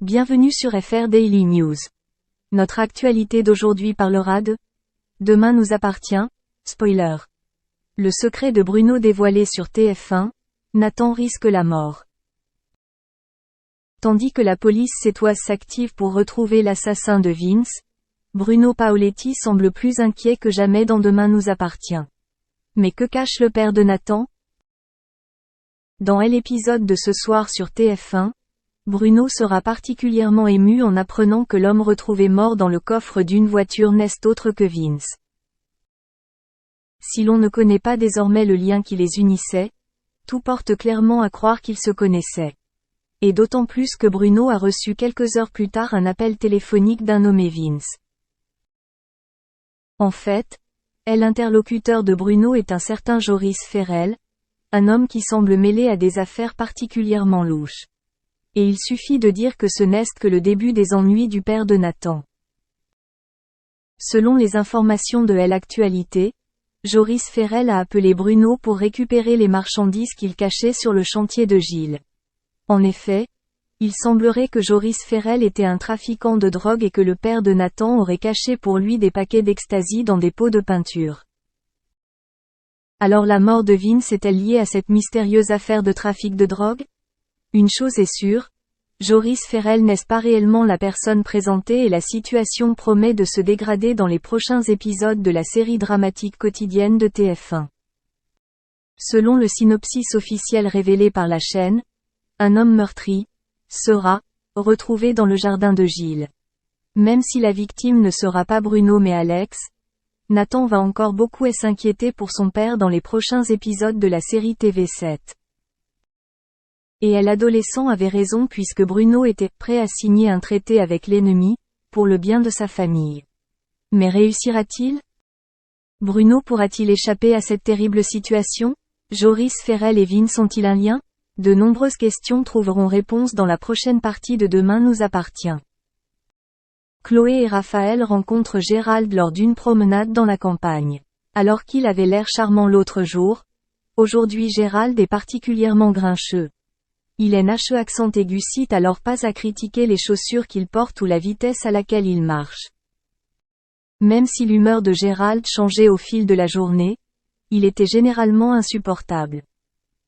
Bienvenue sur FR Daily News. Notre actualité d'aujourd'hui parlera de Demain nous appartient, spoiler. Le secret de Bruno dévoilé sur TF1, Nathan risque la mort. Tandis que la police sétoise s'active pour retrouver l'assassin de Vince, Bruno Paoletti semble plus inquiet que jamais dans Demain nous appartient. Mais que cache le père de Nathan? Dans l'épisode de ce soir sur TF1, Bruno sera particulièrement ému en apprenant que l'homme retrouvé mort dans le coffre d'une voiture n'est autre que Vince. Si l'on ne connaît pas désormais le lien qui les unissait, tout porte clairement à croire qu'ils se connaissaient. Et d'autant plus que Bruno a reçu quelques heures plus tard un appel téléphonique d'un nommé Vince. En fait, l'interlocuteur de Bruno est un certain Joris Ferrel, un homme qui semble mêlé à des affaires particulièrement louches. Et il suffit de dire que ce n'est que le début des ennuis du père de Nathan. Selon les informations de l'actualité, Joris Ferrel a appelé Bruno pour récupérer les marchandises qu'il cachait sur le chantier de Gilles. En effet, il semblerait que Joris Ferrel était un trafiquant de drogue et que le père de Nathan aurait caché pour lui des paquets d'ecstasy dans des pots de peinture. Alors la mort de Vince est-elle liée à cette mystérieuse affaire de trafic de drogue? Une chose est sûre, Joris Ferrel n'est pas réellement la personne présentée et la situation promet de se dégrader dans les prochains épisodes de la série dramatique quotidienne de TF1. Selon le synopsis officiel révélé par la chaîne, un homme meurtri sera retrouvé dans le jardin de Gilles. Même si la victime ne sera pas Bruno mais Alex, Nathan va encore beaucoup s'inquiéter pour son père dans les prochains épisodes de la série TV7. Et l'adolescent avait raison puisque Bruno était prêt à signer un traité avec l'ennemi, pour le bien de sa famille. Mais réussira-t-il? Bruno pourra-t-il échapper à cette terrible situation? Joris Ferrel et Vince ont-ils un lien? De nombreuses questions trouveront réponse dans la prochaine partie de Demain nous appartient. Chloé et Raphaël rencontrent Gérald lors d'une promenade dans la campagne. Alors qu'il avait l'air charmant l'autre jour, aujourd'hui Gérald est particulièrement grincheux. Il est nache accent aigu cite alors pas à critiquer les chaussures qu'il porte ou la vitesse à laquelle il marche. Même si l'humeur de Gérald changeait au fil de la journée, il était généralement insupportable.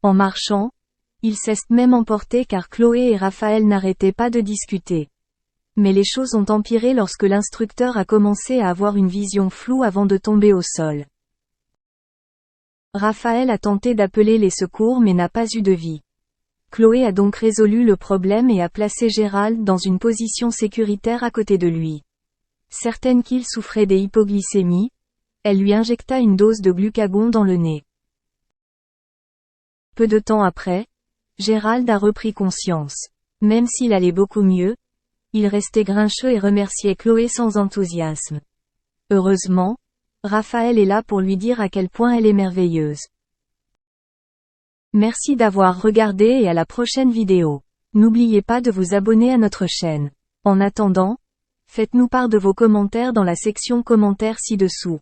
En marchant, il s'est même emporté car Chloé et Raphaël n'arrêtaient pas de discuter. Mais les choses ont empiré lorsque l'instructeur a commencé à avoir une vision floue avant de tomber au sol. Raphaël a tenté d'appeler les secours mais n'a pas eu de vie. Chloé a donc résolu le problème et a placé Gérald dans une position sécuritaire à côté de lui. Certaine qu'il souffrait des hypoglycémies, elle lui injecta une dose de glucagon dans le nez. Peu de temps après, Gérald a repris conscience. Même s'il allait beaucoup mieux, il restait grincheux et remerciait Chloé sans enthousiasme. Heureusement, Raphaël est là pour lui dire à quel point elle est merveilleuse. Merci d'avoir regardé et à la prochaine vidéo. N'oubliez pas de vous abonner à notre chaîne. En attendant, faites-nous part de vos commentaires dans la section commentaires ci-dessous.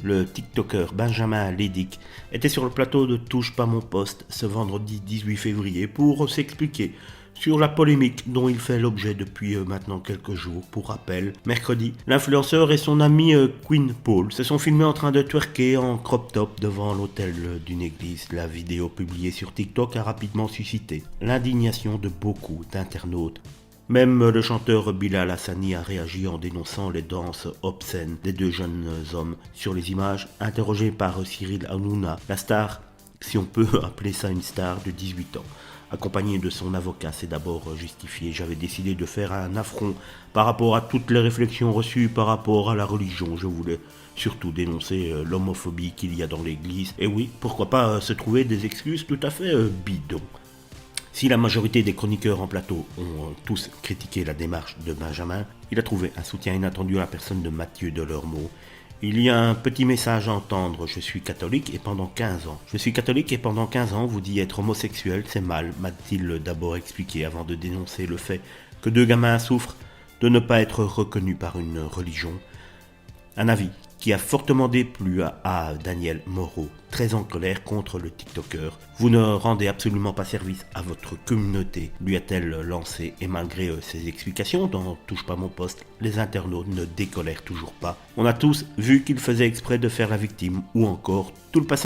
Le TikToker Benjamin Lédic était sur le plateau de Touche pas mon poste ce vendredi 18 février pour s'expliquer sur la polémique dont il fait l'objet depuis maintenant quelques jours. Pour rappel, mercredi, l'influenceur et son ami Queen Paul se sont filmés en train de twerker en crop top devant l'autel d'une église. La vidéo publiée sur TikTok a rapidement suscité l'indignation de beaucoup d'internautes. Même le chanteur Bilal Hassani a réagi en dénonçant les danses obscènes des deux jeunes hommes sur les images. Interrogé par Cyril Hanouna, la star, si on peut appeler ça une star de 18 ans, accompagné de son avocat, s'est d'abord justifié. J'avais décidé de faire un affront par rapport à toutes les réflexions reçues par rapport à la religion. Je voulais surtout dénoncer l'homophobie qu'il y a dans l'église. Et oui, pourquoi pas se trouver des excuses tout à fait bidons. Si la majorité des chroniqueurs en plateau ont tous critiqué la démarche de Benjamin, il a trouvé un soutien inattendu à la personne de Mathieu Delormeau. Il y a un petit message à entendre. Je suis catholique et pendant 15 ans. Je suis catholique et pendant 15 ans, vous dit être homosexuel, c'est mal, m'a-t-il d'abord expliqué avant de dénoncer le fait que deux gamins souffrent de ne pas être reconnus par une religion. Un avis qui a fortement déplu à Daniel Moreau, très en colère contre le TikToker. Vous ne rendez absolument pas service à votre communauté, lui a-t-elle lancé, et malgré ses explications dans Touche pas mon poste, les internautes ne décolèrent toujours pas. On a tous vu qu'il faisait exprès de faire la victime, ou encore tout le passage